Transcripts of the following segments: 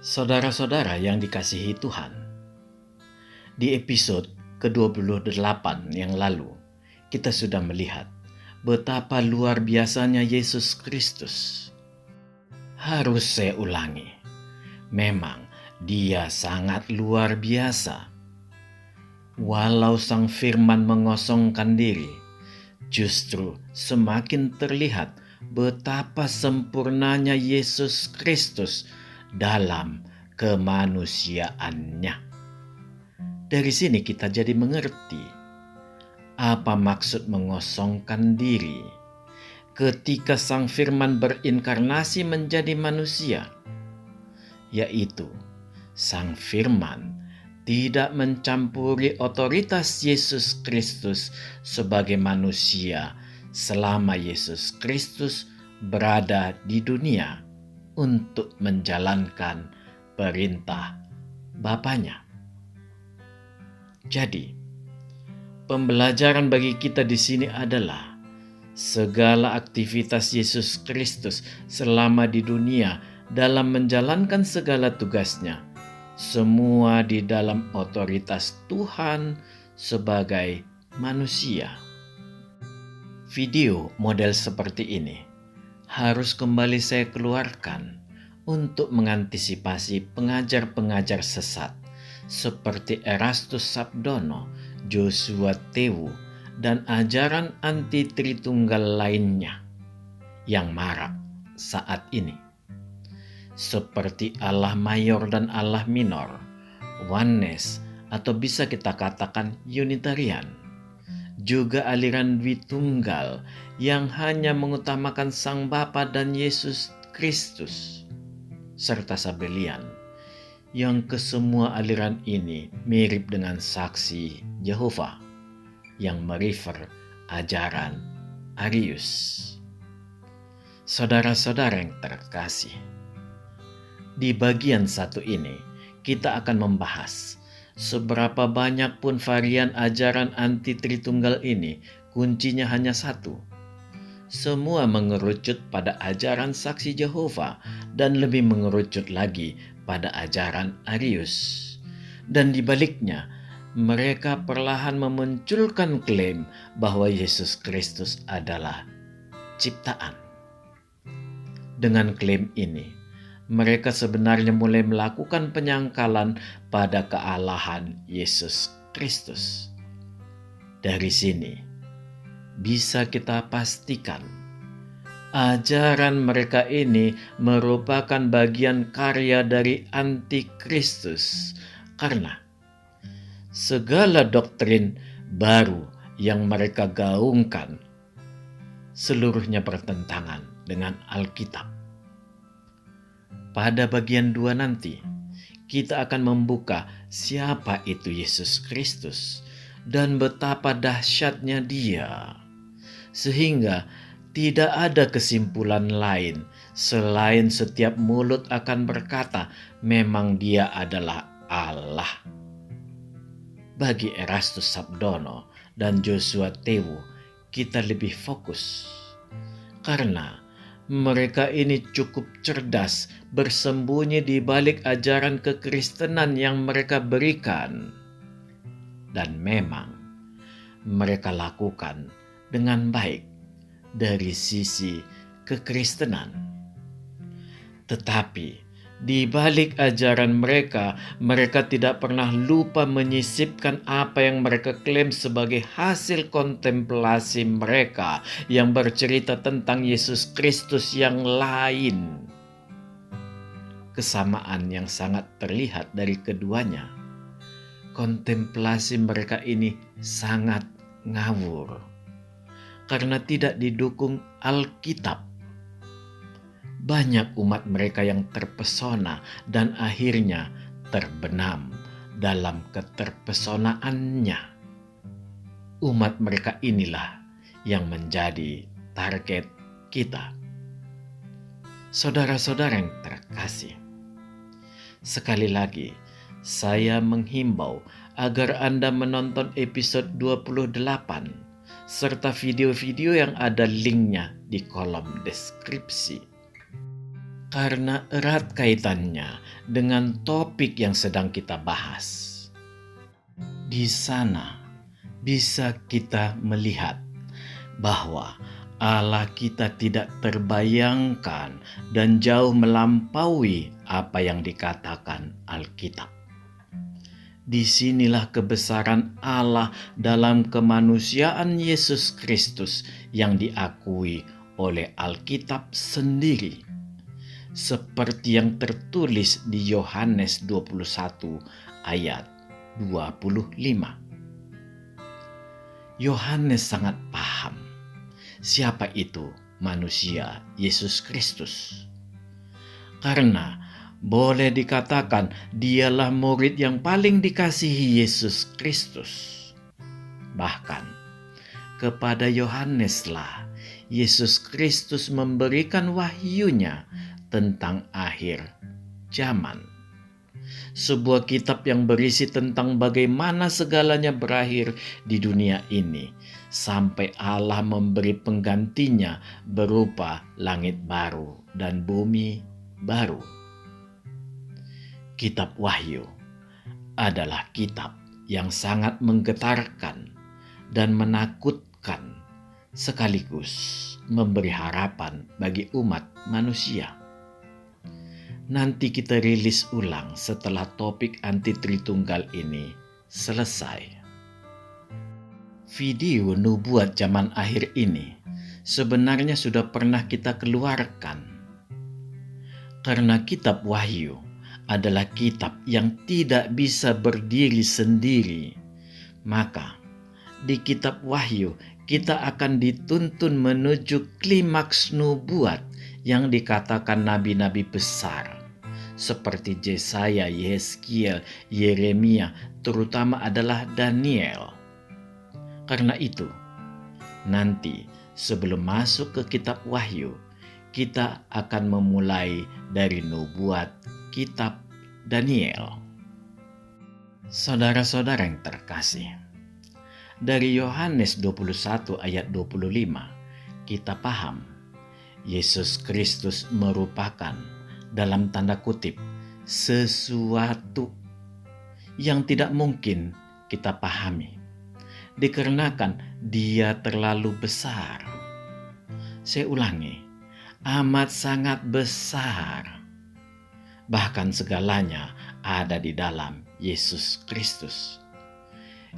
Saudara-saudara yang dikasihi Tuhan, di episode ke-28 yang lalu, kita sudah melihat betapa luar biasanya Yesus Kristus. Harus saya ulangi, memang Dia sangat luar biasa. Walau Sang Firman mengosongkan diri, justru semakin terlihat betapa sempurnanya Yesus Kristus dalam kemanusiaannya. Dari sini kita jadi mengerti apa maksud mengosongkan diri ketika Sang Firman berinkarnasi menjadi manusia, yaitu Sang Firman tidak mencampuri otoritas Yesus Kristus sebagai manusia selama Yesus Kristus berada di dunia untuk menjalankan perintah Bapanya. Jadi, pembelajaran bagi kita di sini adalah segala aktivitas Yesus Kristus selama di dunia dalam menjalankan segala tugasnya, semua di dalam otoritas Tuhan sebagai manusia. Video model seperti ini harus kembali saya keluarkan untuk mengantisipasi pengajar-pengajar sesat seperti Erastus Sabdono, Joshua Tewu, dan ajaran anti-Tritunggal lainnya yang marak saat ini. Seperti Allah Mayor dan Allah Minor, Oneness, atau bisa kita katakan Unitarian. Juga aliran Dwitunggal yang hanya mengutamakan Sang Bapa dan Yesus Kristus, serta Sabelian, yang kesemua aliran ini mirip dengan Saksi Yehova yang merefer ajaran Arius. Saudara-saudara yang terkasih, di bagian satu ini kita akan membahas seberapa banyak pun varian ajaran anti-Tritunggal ini, kuncinya hanya satu. Semua mengerucut pada ajaran Saksi Yehova dan lebih mengerucut lagi pada ajaran Arius. Dan di baliknya, mereka perlahan memunculkan klaim bahwa Yesus Kristus adalah ciptaan. Dengan klaim ini, mereka sebenarnya mulai melakukan penyangkalan pada kealahan Yesus Kristus. Dari sini, bisa kita pastikan ajaran mereka ini merupakan bagian karya dari antikristus, karena segala doktrin baru yang mereka gaungkan seluruhnya bertentangan dengan Alkitab. Pada bagian 2 nanti, kita akan membuka siapa itu Yesus Kristus dan betapa dahsyatnya Dia, sehingga tidak ada kesimpulan lain selain setiap mulut akan berkata memang Dia adalah Allah. Bagi Erastus Sabdono dan Joshua Tewu, kita lebih fokus karena mereka ini cukup cerdas bersembunyi di balik ajaran kekristenan yang mereka berikan. Dan memang mereka lakukan dengan baik dari sisi kekristenan. Tetapi di balik ajaran mereka, mereka tidak pernah lupa menyisipkan apa yang mereka klaim sebagai hasil kontemplasi mereka yang bercerita tentang Yesus Kristus yang lain. Kesamaan yang sangat terlihat dari keduanya. Kontemplasi mereka ini sangat ngawur karena tidak didukung Alkitab. Banyak umat mereka yang terpesona dan akhirnya terbenam dalam keterpesonaannya. Umat mereka inilah yang menjadi target kita. Saudara-saudara yang terkasih, sekali lagi saya menghimbau agar Anda menonton episode 28 serta video-video yang ada linknya di kolom deskripsi. karena erat kaitannya dengan topik yang sedang kita bahas. Di sana bisa kita melihat bahwa Allah kita tidak terbayangkan dan jauh melampaui apa yang dikatakan Alkitab. Disinilah kebesaran Allah dalam kemanusiaan Yesus Kristus yang diakui oleh Alkitab sendiri. Seperti yang tertulis di Yohanes 21 ayat 25. Yohanes sangat paham siapa itu manusia Yesus Kristus. Karena boleh dikatakan dialah murid yang paling dikasihi Yesus Kristus. Bahkan kepada Yohaneslah Yesus Kristus memberikan wahyunya tentang akhir zaman. Sebuah kitab yang berisi tentang bagaimana segalanya berakhir di dunia ini sampai Allah memberi penggantinya berupa langit baru dan bumi baru. Kitab Wahyu adalah kitab yang sangat menggetarkan dan menakutkan sekaligus memberi harapan bagi umat manusia. Nanti kita rilis ulang setelah topik anti Tritunggal ini selesai. Video nubuat zaman akhir ini sebenarnya sudah pernah kita keluarkan. Karena kitab Wahyu adalah kitab yang tidak bisa berdiri sendiri, maka di kitab Wahyu kita akan dituntun menuju klimaks nubuat yang dikatakan nabi-nabi besar seperti Yesaya, Yehezkiel, Yeremia, terutama adalah Daniel. Karena itu, nanti sebelum masuk ke kitab Wahyu, kita akan memulai dari nubuat kitab Daniel. Saudara-saudara yang terkasih, dari Yohanes 21 ayat 25, kita paham Yesus Kristus merupakan dalam tanda kutip sesuatu yang tidak mungkin kita pahami dikarenakan dia terlalu besar. Saya ulangi, amat sangat besar. Bahkan segalanya ada di dalam Yesus Kristus.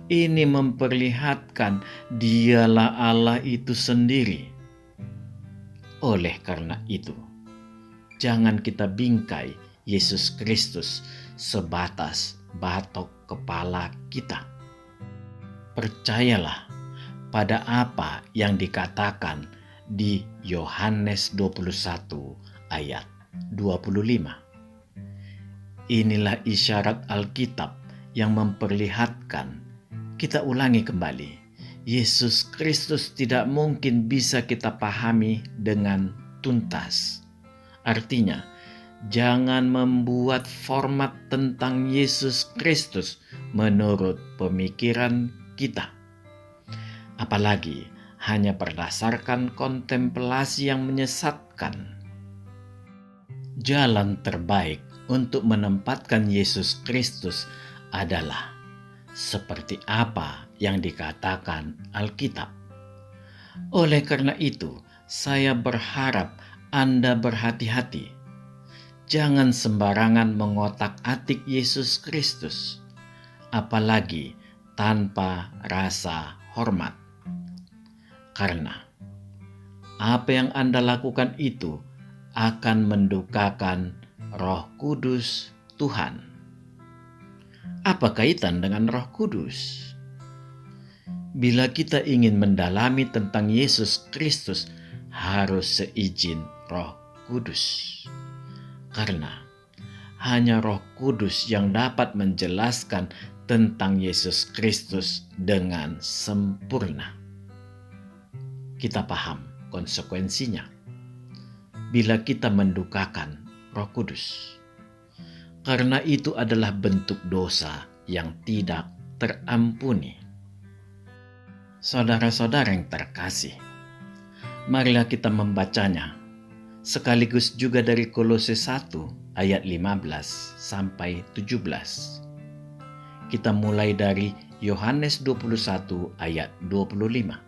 Ini memperlihatkan dialah Allah itu sendiri. Oleh karena itu, jangan kita bingkai Yesus Kristus sebatas batok kepala kita. Percayalah pada apa yang dikatakan di Yohanes 21 ayat 25. Inilah isyarat Alkitab yang memperlihatkan, kita ulangi kembali, Yesus Kristus tidak mungkin bisa kita pahami dengan tuntas. Artinya, jangan membuat format tentang Yesus Kristus menurut pemikiran kita. Apalagi hanya berdasarkan kontemplasi yang menyesatkan. Jalan terbaik untuk menempatkan Yesus Kristus adalah seperti apa yang dikatakan Alkitab. Oleh karena itu, saya berharap Anda berhati-hati. Jangan sembarangan mengotak-atik Yesus Kristus, apalagi tanpa rasa hormat. Karena apa yang Anda lakukan itu akan mendukakan Roh Kudus Tuhan. Apa kaitan dengan Roh Kudus? Bila kita ingin mendalami tentang Yesus Kristus, harus seizin Roh Kudus. Karena hanya Roh Kudus yang dapat menjelaskan tentang Yesus Kristus dengan sempurna. Kita paham konsekuensinya bila kita mendukakan Roh Kudus. Karena itu adalah bentuk dosa yang tidak terampuni. Saudara-saudara yang terkasih, marilah kita membacanya sekaligus juga dari Kolose 1 ayat 15 sampai 17. Kita mulai dari Yohanes 21 ayat 25.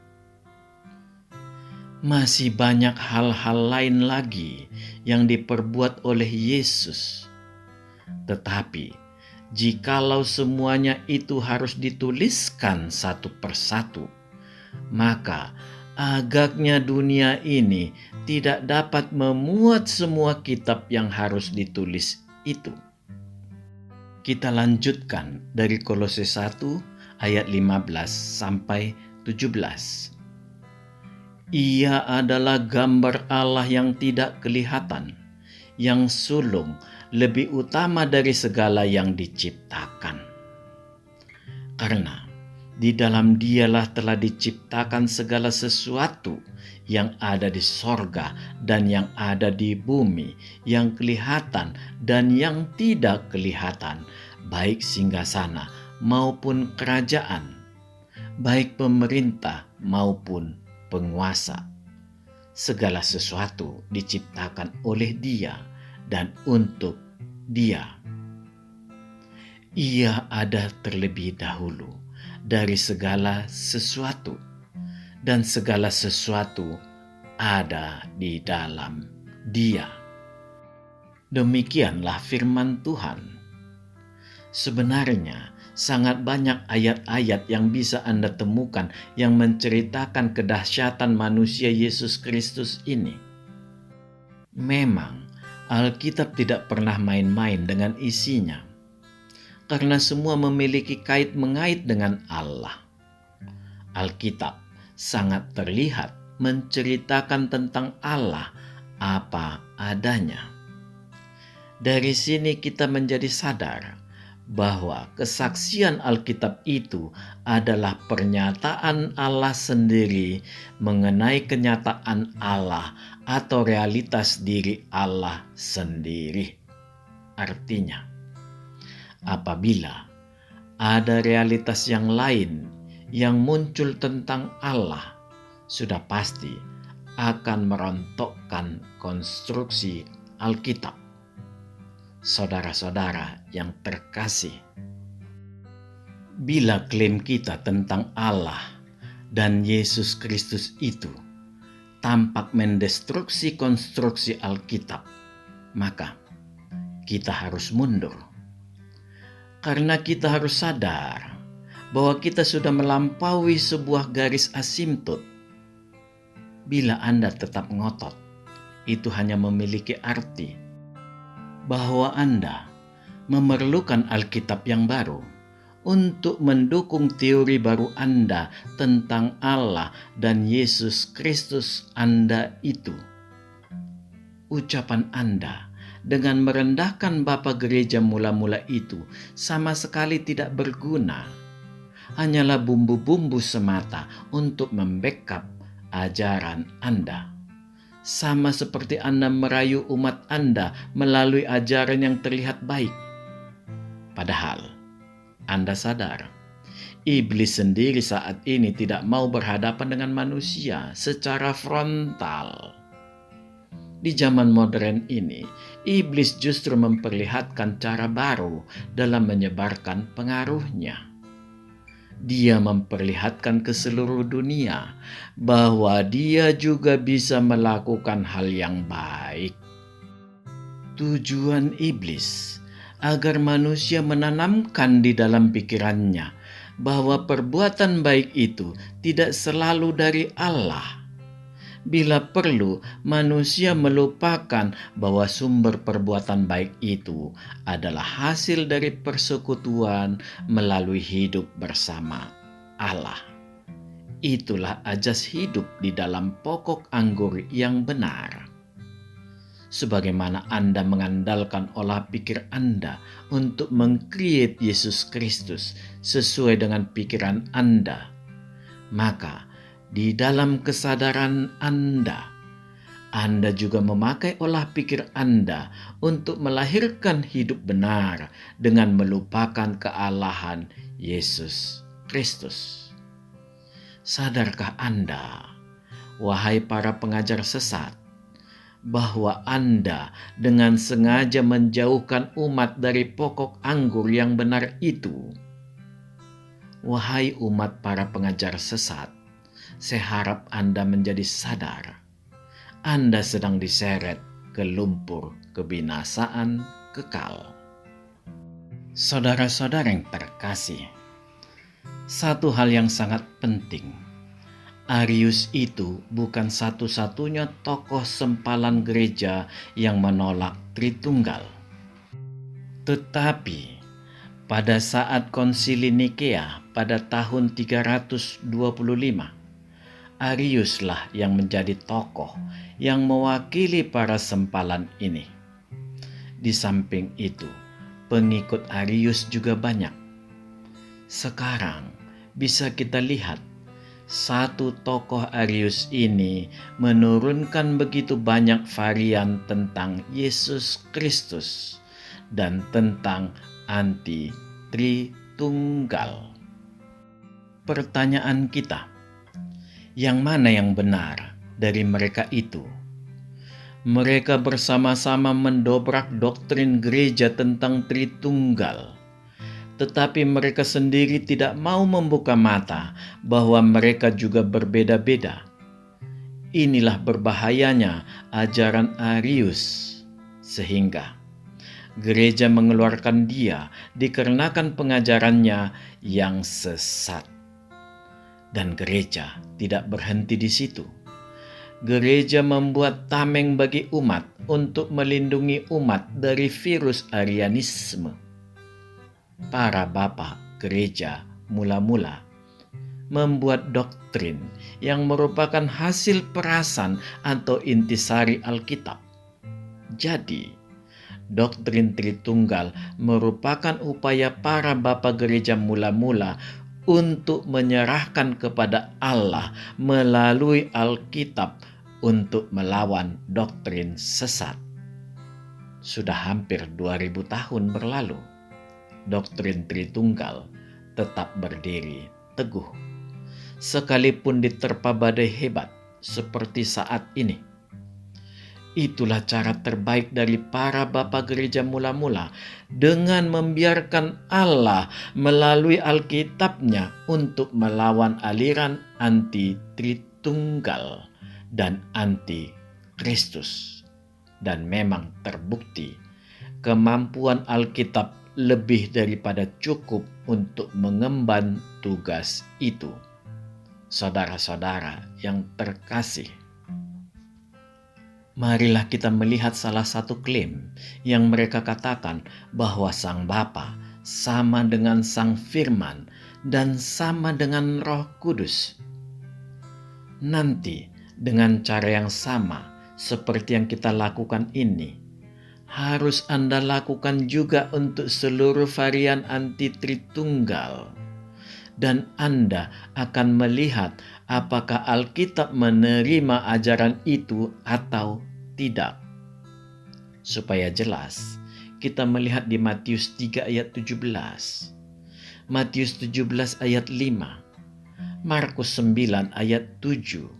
Masih banyak hal-hal lain lagi yang diperbuat oleh Yesus. Tetapi jikalau semuanya itu harus dituliskan satu persatu, maka agaknya dunia ini tidak dapat memuat semua kitab yang harus ditulis itu. Kita lanjutkan dari Kolose 1 ayat 15 sampai 17. Ia adalah gambar Allah yang tidak kelihatan, yang sulung, lebih utama dari segala yang diciptakan. Karena di dalam Dialah telah diciptakan segala sesuatu yang ada di sorga dan yang ada di bumi, yang kelihatan dan yang tidak kelihatan, baik singgasana maupun kerajaan, baik pemerintah maupun penguasa. Segala sesuatu diciptakan oleh Dia dan untuk Dia. Ia ada terlebih dahulu dari segala sesuatu, dan segala sesuatu ada di dalam Dia. Demikianlah firman Tuhan. Sebenarnya sangat banyak ayat-ayat yang bisa Anda temukan yang menceritakan kedahsyatan manusia Yesus Kristus ini. Memang Alkitab tidak pernah main-main dengan isinya, karena semua memiliki kait-mengait dengan Allah. Alkitab sangat terlihat menceritakan tentang Allah apa adanya. Dari sini kita menjadi sadar bahwa kesaksian Alkitab itu adalah pernyataan Allah sendiri mengenai kenyataan Allah atau realitas diri Allah sendiri. Artinya, apabila ada realitas yang lain yang muncul tentang Allah, sudah pasti akan merontokkan konstruksi Alkitab. Saudara-saudara yang terkasih, bila klaim kita tentang Allah dan Yesus Kristus itu tampak mendestruksi konstruksi Alkitab, maka kita harus mundur. Karena kita harus sadar bahwa kita sudah melampaui sebuah garis asimptot. Bila Anda tetap ngotot, itu hanya memiliki arti bahwa Anda memerlukan Alkitab yang baru untuk mendukung teori baru Anda tentang Allah dan Yesus Kristus Anda itu. Ucapan Anda dengan merendahkan Bapa Gereja mula-mula itu sama sekali tidak berguna. Hanyalah bumbu-bumbu semata untuk membackup ajaran Anda. Sama seperti Anda merayu umat Anda melalui ajaran yang terlihat baik. Padahal Anda sadar, iblis sendiri saat ini tidak mau berhadapan dengan manusia secara frontal. Di zaman modern ini, iblis justru memperlihatkan cara baru dalam menyebarkan pengaruhnya. Dia memperlihatkan ke seluruh dunia bahwa dia juga bisa melakukan hal yang baik. Tujuan iblis agar manusia menanamkan di dalam pikirannya bahwa perbuatan baik itu tidak selalu dari Allah. Bila perlu, manusia melupakan bahwa sumber perbuatan baik itu adalah hasil dari persekutuan melalui hidup bersama Allah. Itulah ajas hidup di dalam pokok anggur yang benar. Sebagaimana Anda mengandalkan olah pikir Anda untuk meng-create Yesus Kristus sesuai dengan pikiran Anda, maka di dalam kesadaran Anda juga memakai olah pikir Anda untuk melahirkan hidup benar dengan melupakan kealahan Yesus Kristus. Sadarkah Anda, wahai para pengajar sesat, bahwa Anda dengan sengaja menjauhkan umat dari pokok anggur yang benar itu. Wahai umat para pengajar sesat, saya harap Anda menjadi sadar. Anda sedang diseret ke lumpur kebinasaan kekal. Saudara-saudara yang terkasih, satu hal yang sangat penting, Arius itu bukan satu-satunya tokoh sempalan gereja yang menolak Tritunggal. Tetapi pada saat Konsili Nikea pada tahun 325, Ariuslah yang menjadi tokoh yang mewakili para sempalan ini. Di samping itu, pengikut Arius juga banyak. Sekarang bisa kita lihat, satu tokoh Arius ini menurunkan begitu banyak varian tentang Yesus Kristus dan tentang anti-Tritunggal. Pertanyaan kita, yang mana yang benar dari mereka itu? Mereka bersama-sama mendobrak doktrin gereja tentang Tritunggal, tetapi mereka sendiri tidak mau membuka mata bahwa mereka juga berbeda-beda. Inilah berbahayanya ajaran Arius, sehingga gereja mengeluarkan dia dikarenakan pengajarannya yang sesat. Dan gereja tidak berhenti di situ. Gereja membuat tameng bagi umat untuk melindungi umat dari virus Arianisme. Para bapak gereja mula-mula membuat doktrin yang merupakan hasil perasan atau intisari Alkitab. Jadi, doktrin Tritunggal merupakan upaya para bapak gereja mula-mula untuk menyerahkan kepada Allah melalui Alkitab untuk melawan doktrin sesat. Sudah hampir 2000 tahun berlalu, doktrin Tritunggal tetap berdiri teguh, sekalipun diterpa badai hebat seperti saat ini. Itulah cara terbaik dari para bapak gereja mula-mula dengan membiarkan Allah melalui Alkitabnya untuk melawan aliran anti-Tritunggal dan anti-Kristus. Dan memang terbukti kemampuan Alkitab lebih daripada cukup untuk mengemban tugas itu. Saudara-saudara yang terkasih, marilah kita melihat salah satu klaim yang mereka katakan bahwa Sang Bapa sama dengan Sang Firman dan sama dengan Roh Kudus. Nanti dengan cara yang sama seperti yang kita lakukan ini, harus Anda lakukan juga untuk seluruh varian anti-Tritunggal. Dan Anda akan melihat apakah Alkitab menerima ajaran itu atau tidak. Supaya jelas, kita melihat di Matius 3 ayat 17, Matius 17 ayat 5, Markus 9 ayat 7,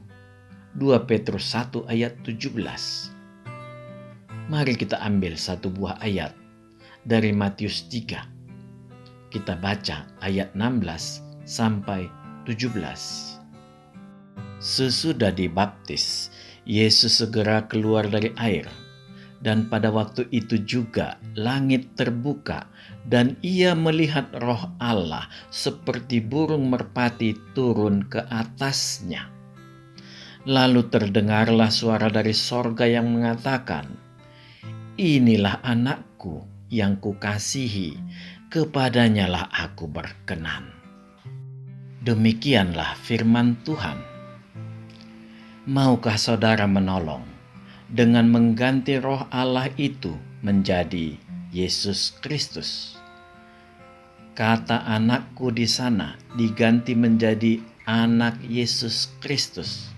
2 Petrus 1 ayat 17. Mari kita ambil satu buah ayat dari Matius 3. Kita baca ayat 16 sampai 17. Sesudah dibaptis, Yesus segera keluar dari air, dan pada waktu itu juga langit terbuka, dan ia melihat Roh Allah seperti burung merpati turun ke atasnya. Lalu terdengarlah suara dari sorga yang mengatakan, "Inilah anakku yang kukasihi, kepadanyalah aku berkenan." Demikianlah firman Tuhan. Maukah saudara menolong dengan mengganti Roh Allah itu menjadi Yesus Kristus? Kata anakku di sana diganti menjadi anak Yesus Kristus.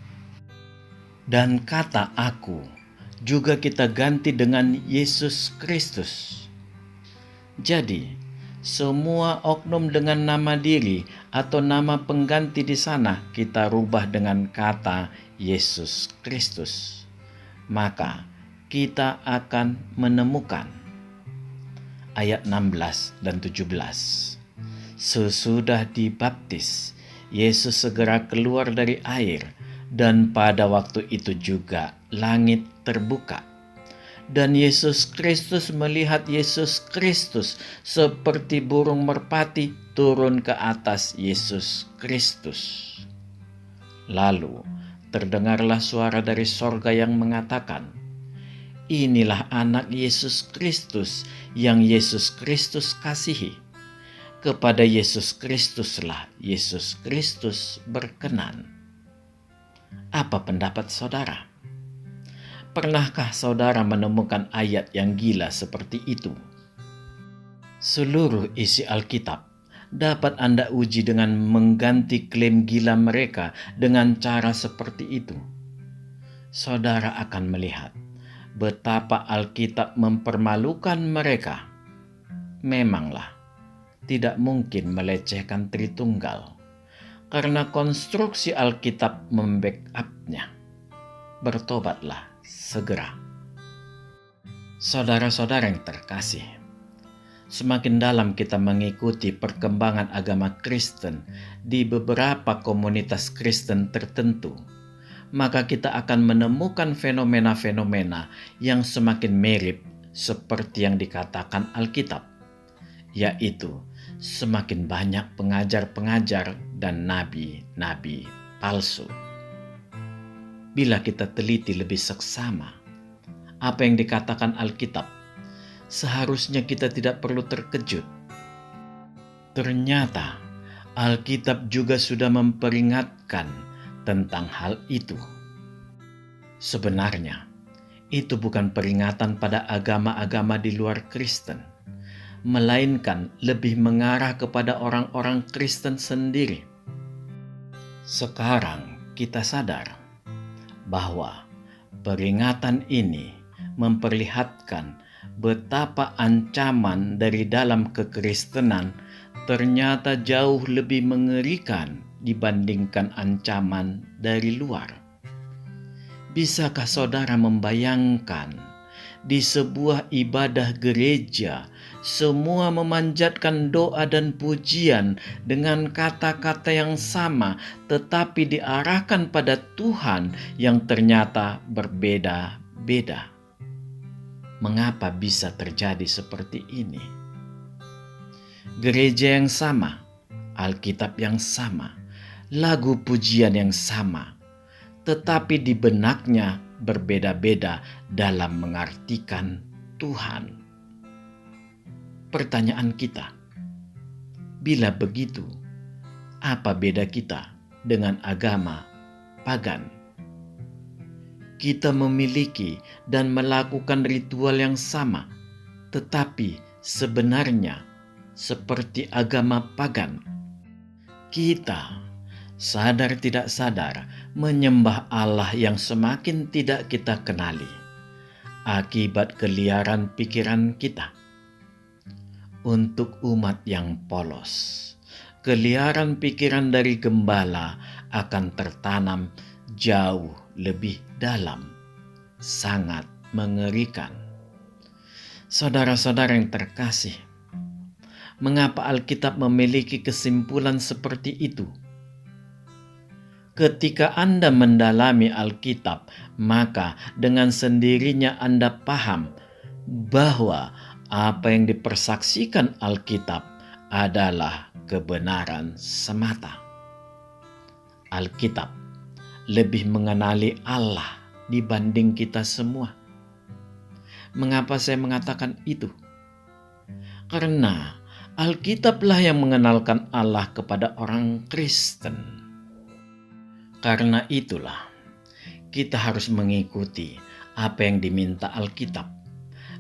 Dan kata aku juga kita ganti dengan Yesus Kristus. Jadi, semua oknum dengan nama diri atau nama pengganti di sana kita rubah dengan kata Yesus Kristus. Maka kita akan menemukan. Ayat 16 dan 17. Sesudah dibaptis, Yesus segera keluar dari air, dan pada waktu itu juga langit terbuka. Dan Yesus Kristus melihat Yesus Kristus seperti burung merpati turun ke atas Yesus Kristus. Lalu terdengarlah suara dari sorga yang mengatakan, "Inilah anak Yesus Kristus yang Yesus Kristus kasihi. Kepada Yesus Kristuslah Yesus Kristus berkenan." Apa pendapat saudara? Pernahkah saudara menemukan ayat yang gila seperti itu? Seluruh isi Alkitab dapat Anda uji dengan mengganti klaim gila mereka dengan cara seperti itu. Saudara akan melihat betapa Alkitab mempermalukan mereka. Memanglah, tidak mungkin melecehkan Tritunggal, karena konstruksi Alkitab membackup-nya. Bertobatlah segera. Saudara-saudara yang terkasih, semakin dalam kita mengikuti perkembangan agama Kristen di beberapa komunitas Kristen tertentu, maka kita akan menemukan fenomena-fenomena yang semakin mirip seperti yang dikatakan Alkitab, yaitu semakin banyak pengajar-pengajar dan nabi-nabi palsu. Bila kita teliti lebih seksama apa yang dikatakan Alkitab, seharusnya kita tidak perlu terkejut. Ternyata Alkitab juga sudah memperingatkan tentang hal itu. Sebenarnya, itu bukan peringatan pada agama-agama di luar Kristen, melainkan lebih mengarah kepada orang-orang Kristen sendiri. Sekarang kita sadar bahwa peringatan ini memperlihatkan betapa ancaman dari dalam kekristenan ternyata jauh lebih mengerikan dibandingkan ancaman dari luar. Bisakah saudara membayangkan di sebuah ibadah gereja semua memanjatkan doa dan pujian dengan kata-kata yang sama, tetapi diarahkan pada Tuhan yang ternyata berbeda-beda? Mengapa bisa terjadi seperti ini? Gereja yang sama, Alkitab yang sama, lagu pujian yang sama, tetapi di benaknya berbeda-beda dalam mengartikan Tuhan. Pertanyaan kita, bila begitu, apa beda kita dengan agama pagan? Kita memiliki dan melakukan ritual yang sama, tetapi sebenarnya seperti agama pagan. Kita sadar tidak sadar menyembah Allah yang semakin tidak kita kenali akibat keliaran pikiran kita. Untuk umat yang polos, keliaran pikiran dari gembala akan tertanam jauh lebih dalam, sangat mengerikan. Saudara-saudara yang terkasih, mengapa Alkitab memiliki kesimpulan seperti itu? Ketika Anda mendalami Alkitab, maka dengan sendirinya Anda paham bahwa apa yang dipersaksikan Alkitab adalah kebenaran semata. Alkitab lebih mengenali Allah dibanding kita semua. Mengapa saya mengatakan itu? Karena Alkitablah yang mengenalkan Allah kepada orang Kristen. Karena itulah kita harus mengikuti apa yang diminta Alkitab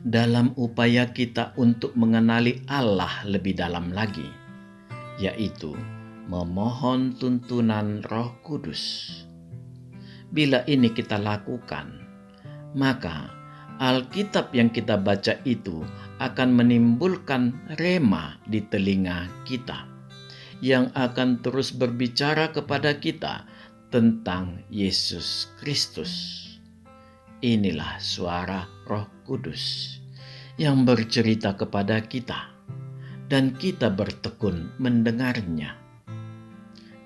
dalam upaya kita untuk mengenali Allah lebih dalam lagi, yaitu memohon tuntunan Roh Kudus. Bila ini kita lakukan, maka Alkitab yang kita baca itu akan menimbulkan rema di telinga kita, yang akan terus berbicara kepada kita tentang Yesus Kristus. inilah suara Roh Kudus yang bercerita kepada kita, dan kita bertekun mendengarnya.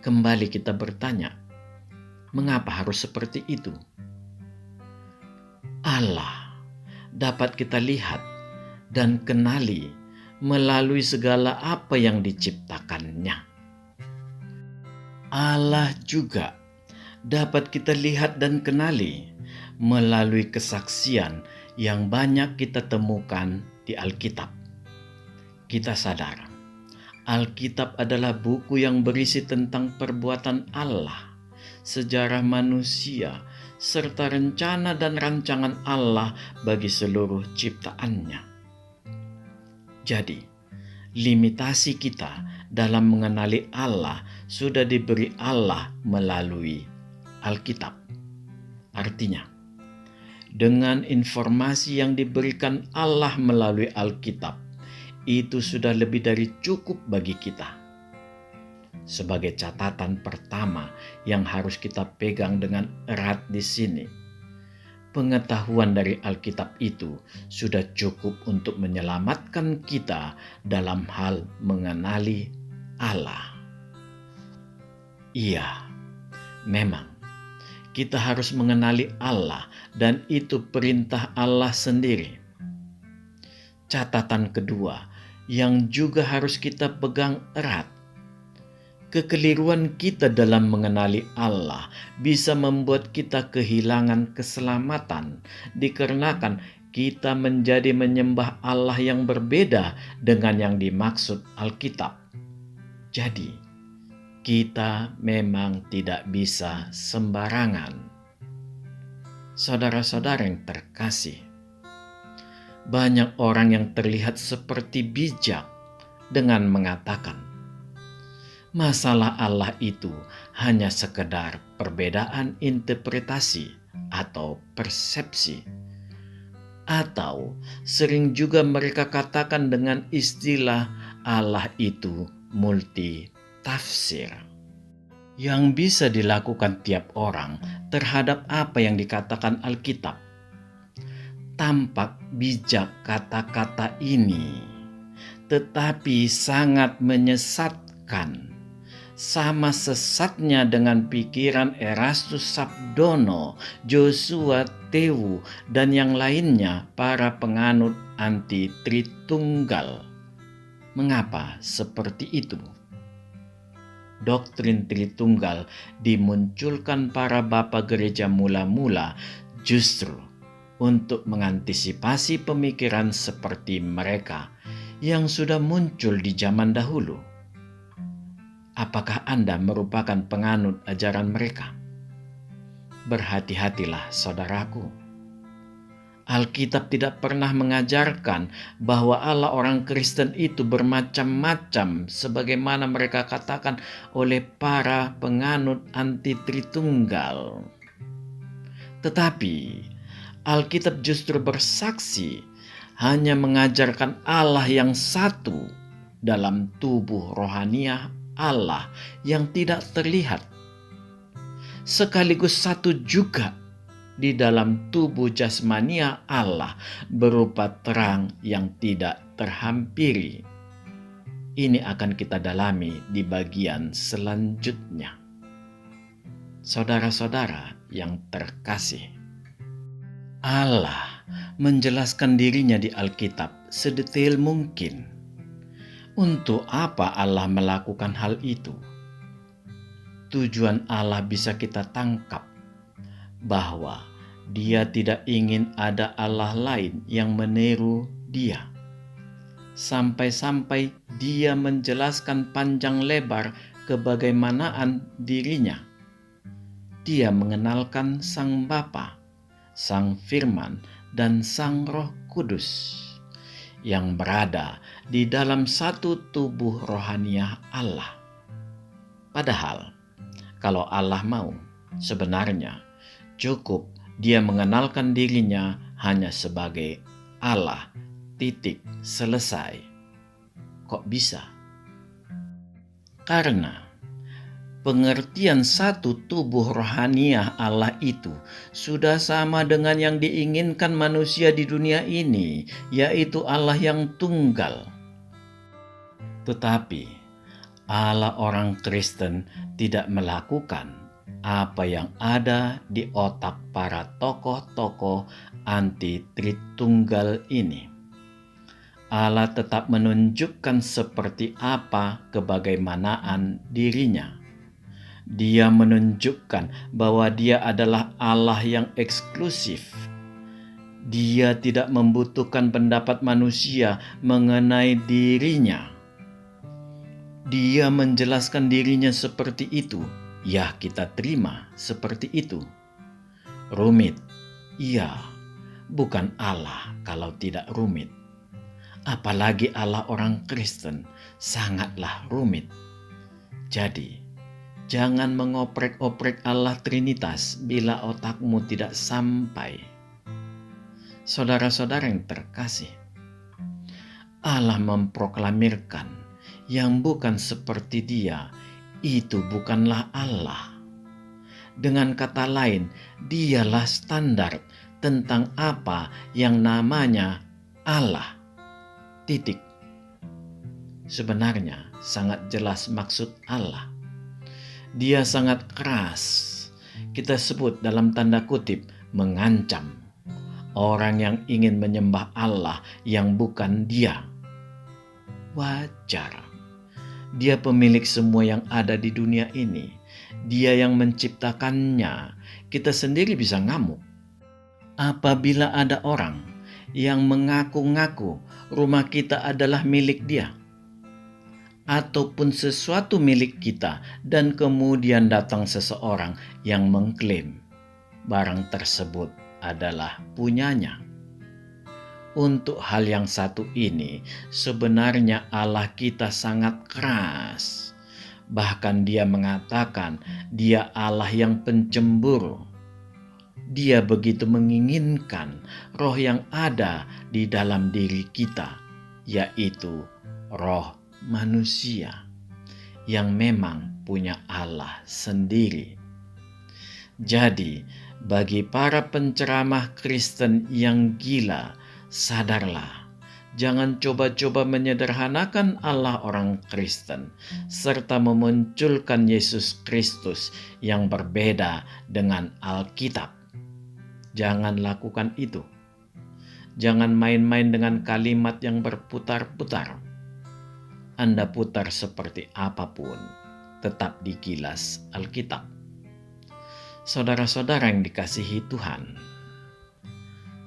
Kembali kita bertanya, mengapa harus seperti itu? Allah dapat kita lihat dan kenali melalui segala apa yang diciptakannya. Allah juga dapat kita lihat dan kenali melalui kesaksian yang banyak kita temukan di Alkitab. Kita sadar, Alkitab adalah buku yang berisi tentang perbuatan Allah, sejarah manusia, serta rencana dan rancangan Allah bagi seluruh ciptaannya. Jadi, limitasi kita dalam mengenali Allah sudah diberi Allah melalui Alkitab. Artinya, dengan informasi yang diberikan Allah melalui Alkitab, itu sudah lebih dari cukup bagi kita. Sebagai catatan pertama yang harus kita pegang dengan erat di sini, pengetahuan dari Alkitab itu sudah cukup untuk menyelamatkan kita dalam hal mengenali Allah. Iya, memang kita harus mengenali Allah, dan itu perintah Allah sendiri. Catatan kedua yang juga harus kita pegang erat, kekeliruan kita dalam mengenali Allah bisa membuat kita kehilangan keselamatan, dikarenakan kita menjadi menyembah Allah yang berbeda dengan yang dimaksud Alkitab. Jadi, kita memang tidak bisa sembarangan. Saudara-saudara yang terkasih, banyak orang yang terlihat seperti bijak dengan mengatakan, masalah Allah itu hanya sekedar perbedaan interpretasi atau persepsi. Atau sering juga mereka katakan dengan istilah Allah itu multi tafsir, yang bisa dilakukan tiap orang terhadap apa yang dikatakan Alkitab. Tampak bijak kata-kata ini, tetapi sangat menyesatkan. Sama sesatnya dengan pikiran Erastus Sabdono, Joshua Tewu, dan yang lainnya, para penganut anti Tritunggal. Mengapa seperti itu? Doktrin Tritunggal dimunculkan para bapa gereja mula-mula justru untuk mengantisipasi pemikiran seperti mereka yang sudah muncul di zaman dahulu. Apakah Anda merupakan penganut ajaran mereka? Berhati-hatilah, saudaraku. Alkitab tidak pernah mengajarkan bahwa Allah orang Kristen itu bermacam-macam sebagaimana mereka katakan oleh para penganut anti Tritunggal. Tetapi Alkitab justru bersaksi hanya mengajarkan Allah yang satu dalam tubuh rohaniah Allah yang tidak terlihat, sekaligus satu juga di dalam tubuh jasmania Allah berupa terang yang tidak terhampiri. Ini akan kita dalami di bagian selanjutnya. Saudara-saudara yang terkasih, Allah menjelaskan dirinya di Alkitab sedetail mungkin. Untuk apa Allah melakukan hal itu? Tujuan Allah bisa kita tangkap, bahwa Dia tidak ingin ada Allah lain yang meniru Dia. Sampai-sampai Dia menjelaskan panjang lebar kebagaimanaan dirinya. Dia mengenalkan Sang Bapa, Sang Firman, dan Sang Roh Kudus yang berada di dalam satu tubuh rohaniah Allah. Padahal, kalau Allah mau, sebenarnya cukup Dia mengenalkan dirinya hanya sebagai Allah, titik, selesai. Kok bisa? Karena Pengertian satu tubuh rohaniah Allah itu sudah sama dengan yang diinginkan manusia di dunia ini, yaitu Allah yang tunggal. Tetapi Allah orang Kristen tidak melakukan apa yang ada di otak para tokoh-tokoh anti Tritunggal ini. Allah tetap menunjukkan seperti apa kebagaimanaan dirinya. Dia menunjukkan bahwa Dia adalah Allah yang eksklusif. Dia tidak membutuhkan pendapat manusia mengenai dirinya. Dia menjelaskan dirinya seperti itu. Ya, kita terima seperti itu. Rumit? Iya, bukan Allah kalau tidak rumit. Apalagi Allah orang Kristen, sangatlah rumit. Jadi, jangan mengoprek-oprek Allah Trinitas bila otakmu tidak sampai. Saudara-saudara yang terkasih, Allah memproklamirkan yang bukan seperti Dia, itu bukanlah Allah. Dengan kata lain, Dialah standar tentang apa yang namanya Allah. Titik. Sebenarnya sangat jelas maksud Allah. Dia sangat keras. Kita sebut dalam tanda kutip mengancam orang yang ingin menyembah Allah yang bukan Dia. Wajar. Dia pemilik semua yang ada di dunia ini. Dia yang menciptakannya. Kita sendiri bisa ngamuk apabila ada orang yang mengaku-ngaku rumah kita adalah milik dia, ataupun sesuatu milik kita, dan kemudian datang seseorang yang mengklaim barang tersebut adalah punyanya. Untuk hal yang satu ini, sebenarnya Allah kita sangat keras. Bahkan Dia mengatakan Dia Allah yang pencemburu. Dia begitu menginginkan roh yang ada di dalam diri kita, yaitu roh manusia yang memang punya Allah sendiri. Jadi, bagi para penceramah Kristen yang gila, sadarlah, jangan coba-coba menyederhanakan Allah orang Kristen serta memunculkan Yesus Kristus yang berbeda dengan Alkitab. Jangan lakukan itu. Jangan main-main dengan kalimat yang berputar-putar. Anda putar seperti apapun, tetap digilas Alkitab. Saudara-saudara yang dikasihi Tuhan,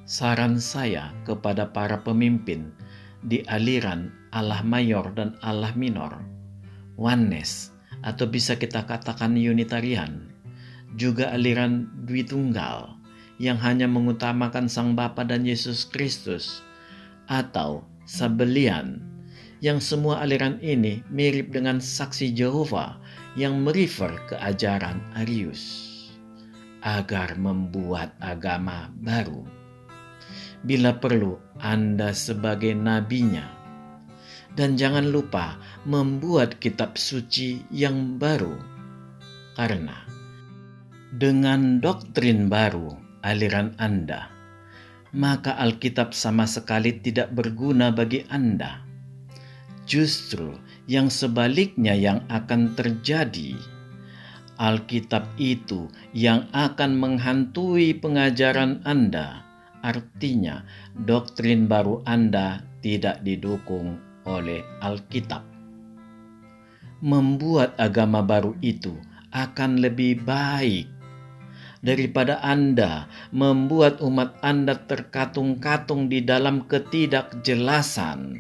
saran saya kepada para pemimpin di aliran Allah Mayor dan Allah Minor, Oneness, atau bisa kita katakan Unitarian, juga aliran Dwitunggal yang hanya mengutamakan Sang Bapa dan Yesus Kristus, atau Sabellian, yang semua aliran ini mirip dengan Saksi Jehova yang merefer ke ajaran Arius, agar membuat agama baru. Bila perlu, Anda sebagai nabinya. Dan jangan lupa membuat kitab suci yang baru. Karena dengan doktrin baru aliran Anda, maka Alkitab sama sekali tidak berguna bagi Anda. Justru yang sebaliknya yang akan terjadi. Alkitab itu yang akan menghantui pengajaran Anda. Artinya, doktrin baru Anda tidak didukung oleh Alkitab. Membuat agama baru itu akan lebih baik daripada Anda membuat umat Anda terkatung-katung di dalam ketidakjelasan,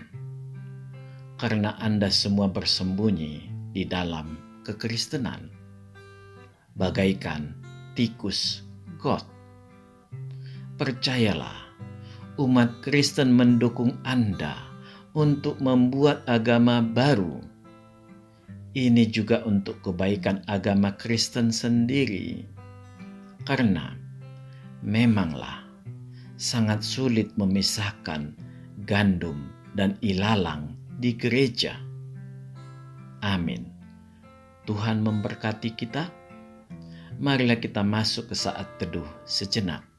karena Anda semua bersembunyi di dalam kekristenan, bagaikan tikus got. Percayalah, umat Kristen mendukung Anda untuk membuat agama baru. Ini juga untuk kebaikan agama Kristen sendiri. Karena memanglah sangat sulit memisahkan gandum dan ilalang di gereja. Amin. Tuhan memberkati kita. Marilah kita masuk ke saat teduh sejenak.